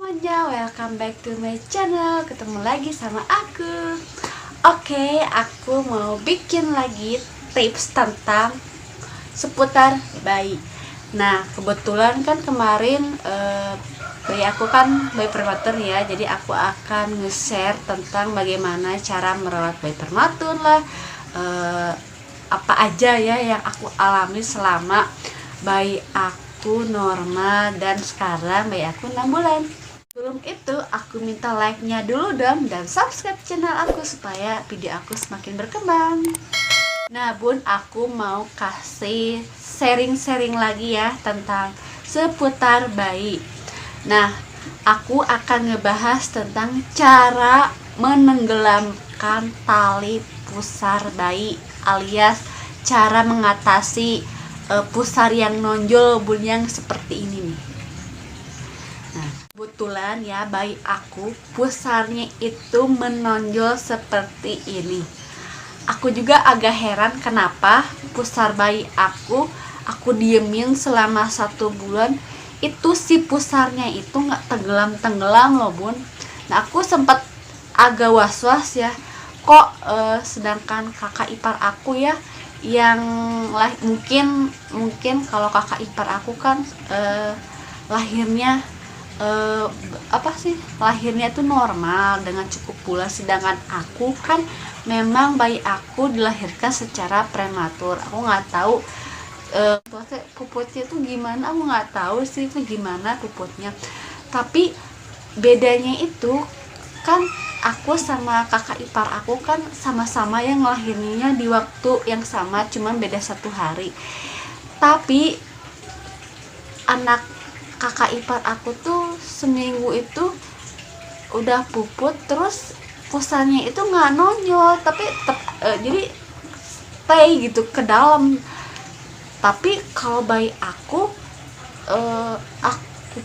semuanya, welcome back to my channel. Ketemu lagi sama aku. Oke, aku mau bikin lagi tips tentang seputar bayi. Nah, kebetulan kan kemarin bayi aku kan bayi prematur ya. Jadi aku akan nge-share tentang bagaimana cara merawat bayi prematur lah, apa aja ya yang aku alami selama bayi aku normal dan sekarang bayi aku 6 bulan. Sebelum itu aku minta like-nya dulu dong dan subscribe channel aku supaya video aku semakin berkembang. Nah bun, aku mau kasih sharing-sharing lagi ya tentang seputar bayi. Nah, aku akan ngebahas tentang cara menenggelamkan tali pusar bayi alias cara mengatasi pusar yang nonjol bun yang seperti ini nih. Nah, kebetulan ya bayi aku pusarnya itu menonjol seperti ini. Aku juga agak heran kenapa pusar bayi aku diemin selama 1 bulan itu si pusarnya itu nggak tenggelam loh bun. Nah aku sempat agak was-was ya, kok sedangkan kakak ipar aku ya yang mungkin kalau kakak ipar aku kan lahirnya lahirnya tuh normal dengan cukup bulan, sedangkan aku kan memang bayi aku dilahirkan secara prematur. Aku nggak tahu puputnya tuh gimana, aku nggak tahu sih itu gimana puputnya. Tapi bedanya itu kan aku sama kakak ipar aku kan sama-sama yang ngelahirinnya di waktu yang sama, cuman beda 1 hari. Tapi anak kakak ipar aku tuh seminggu itu udah puput, terus pusarnya itu nggak nonjol, tapi jadi stay gitu ke dalam. Tapi kalau bayi aku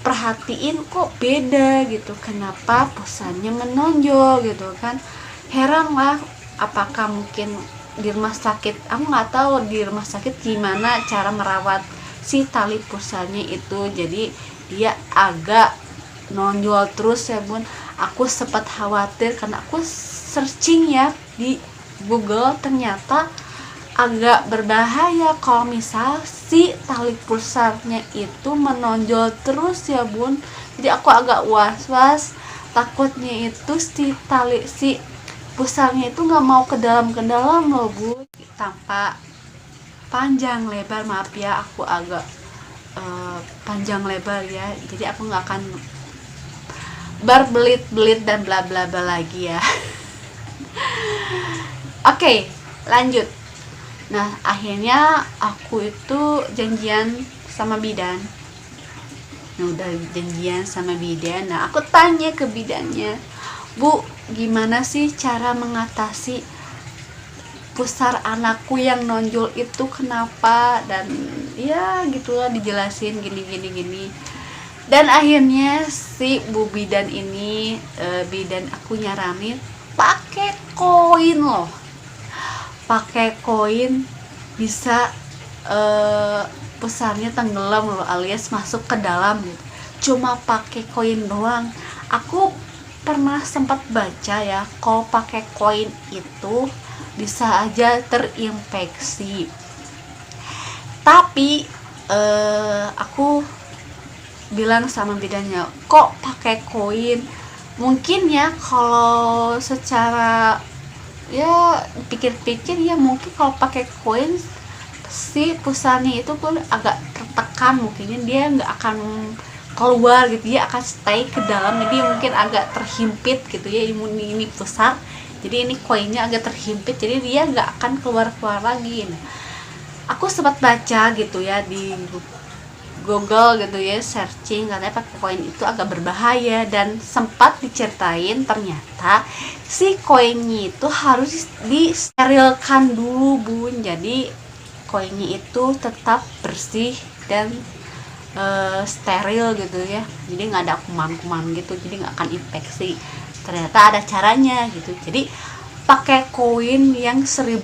perhatiin kok beda gitu, kenapa pusarnya menonjol gitu kan. Heran lah, apakah mungkin di rumah sakit, aku nggak tahu di rumah sakit gimana cara merawat si tali pusarnya itu, jadi dia agak nonjol terus ya bun. Aku sempat khawatir karena aku searching ya di Google, ternyata agak berbahaya kalau misal si tali pusarnya itu menonjol terus ya bun. Jadi aku agak was-was, takutnya itu si pusarnya itu nggak mau ke dalam loh bun. Tanpa panjang lebar, maaf ya aku agak panjang lebar ya, jadi aku nggak akan berbelit-belit dan bla bla bla lagi ya. Oke, lanjut. Nah akhirnya aku itu janjian sama bidan. Nah udah janjian sama bidan, nah aku tanya ke bidannya, Bu, gimana sih cara mengatasi pusar anakku yang nonjol itu kenapa, dan ya gitulah dijelasin gini. Dan akhirnya si Bu bidan ini bidan aku nyaranin pakai koin loh, pakai koin bisa pusarnya tenggelam loh alias masuk ke dalam gitu, cuma pakai koin doang. Aku pernah sempat baca ya, kalau pakai koin itu bisa aja terinfeksi. Tapi aku bilang sama bidannya, kok pakai koin? Mungkin ya kalau secara ya pikir-pikir ya mungkin kalau pakai koin si pusarnya itu pun agak tertekan, mungkin dia nggak akan keluar gitu, dia akan stay ke dalam, jadi mungkin agak terhimpit gitu ya ini pusar. Jadi ini koinnya agak terhimpit, jadi dia nggak akan keluar lagi. Nah, aku sempat baca gitu ya di Google gitu ya, searching katanya pakai koin itu agak berbahaya, dan sempat diceritain ternyata si koinnya itu harus disterilkan dulu bun. Jadi koinnya itu tetap bersih dan steril gitu ya, jadi nggak ada kuman-kuman gitu, jadi nggak akan infeksi. Ternyata ada caranya gitu, jadi pakai koin yang 1000.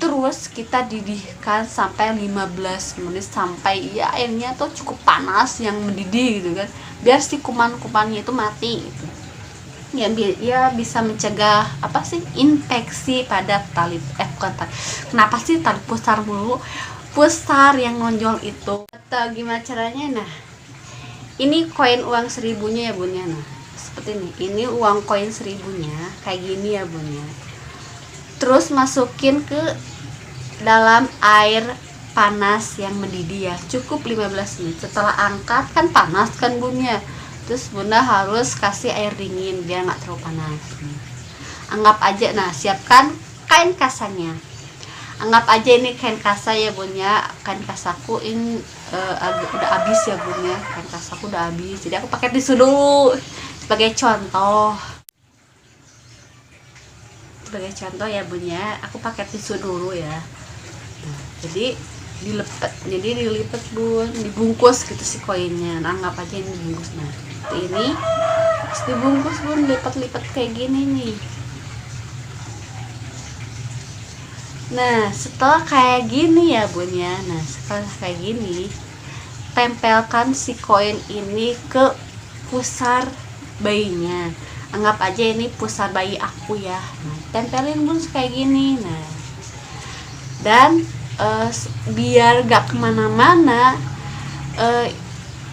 Terus kita didihkan sampai 15 menit sampai ya airnya tuh cukup panas yang mendidih gitu kan, biar si kuman-kumannya itu mati gitu. Ya bisa mencegah apa sih, infeksi pada tali bukan tali, kenapa sih tali pusar mulu, pusar yang nonjol itu. Atau gimana caranya? Nah, ini koin uang 1000-nya ya bun ya. Nah, seperti ini uang koin 1000-nya kayak gini ya bun ya. Terus masukin ke dalam air panas yang mendidih ya, cukup 15 menit. Setelah angkat kan panas kan bun ya, terus bunda harus kasih air dingin biar nggak terlalu panas. Anggap aja, nah siapkan kain kasanya. Anggap aja ini kain kasa ya bun ya. Kain kasaku ini udah habis ya bun ya, kain kasaku udah habis, jadi aku pakai tisu dulu sebagai contoh. Ya bun ya, aku pakai tisu dulu ya. Nah, jadi dilipat bun, dibungkus gitu si koinnya. Nah, anggap aja ini dibungkus. Nah, ini terus dibungkus bun, lipat-lipat kayak gini nih. Nah, setelah kayak gini ya bun ya, nah setelah kayak gini, tempelkan si koin ini ke pusar bayinya. Anggap aja ini pusar bayi aku ya. Nah, tempelin bun kayak gini. Nah, dan biar gak kemana-mana,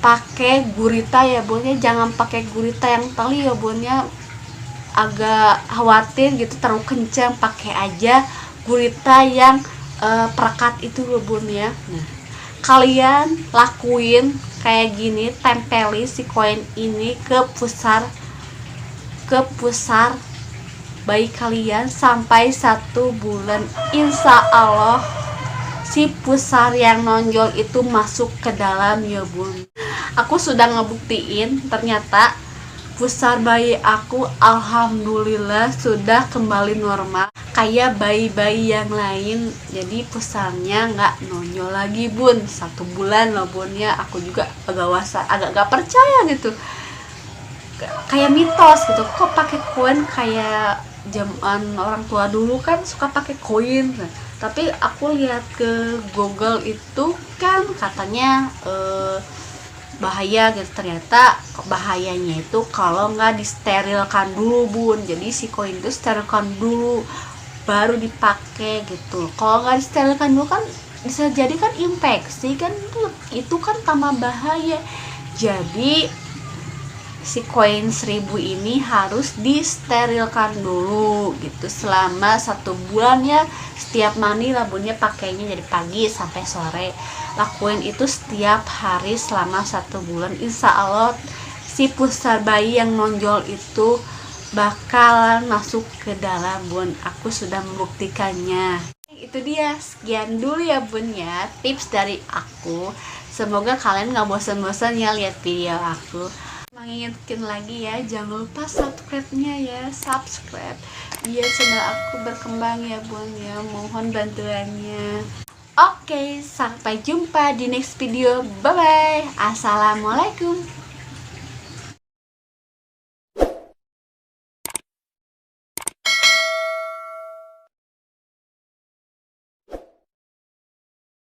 pakai gurita ya bun ya. Jangan pakai gurita yang tali ya bun ya, agak khawatir gitu terlalu kencang. Pakai aja gurita yang perekat itu loh bun ya. Nah, kalian lakuin kayak gini, tempeli si koin ini ke pusar bayi kalian sampai 1 bulan. Insya Allah si pusar yang nonjol itu masuk ke dalam ya bun. Aku sudah ngebuktiin, ternyata pusar bayi aku alhamdulillah sudah kembali normal kayak bayi-bayi yang lain. Jadi pusarnya nggak nonjol lagi bun. 1 bulan loh bun ya. Aku juga agak gak percaya gitu, kayak mitos gitu, kok pakai koin kayak zaman orang tua dulu kan suka pakai koin. Nah, tapi aku lihat ke Google itu kan katanya bahaya gitu. Ternyata bahayanya itu kalau nggak disterilkan dulu bun. Jadi si koin itu sterilkan dulu baru dipakai gitu. Kalau nggak disterilkan dulu kan bisa jadi kan infeksi kan, itu kan tambah bahaya. Jadi si koin 1000 ini harus disterilkan dulu gitu selama 1 bulan ya. Setiap mandi lah bunnya pakainya dari pagi sampai sore. Lakuin itu setiap hari selama 1 bulan. Insya Allah si pusar bayi yang nonjol itu bakalan masuk ke dalam bun. Aku sudah membuktikannya. Itu dia, sekian dulu ya bun ya tips dari aku. Semoga kalian gak bosan-bosan ya lihat video aku. Mengingatkan lagi ya, jangan lupa subscribe-nya ya, subscribe biar channel aku berkembang ya bun ya, mohon bantuannya. Oke, sampai jumpa di next video, bye bye, assalamualaikum.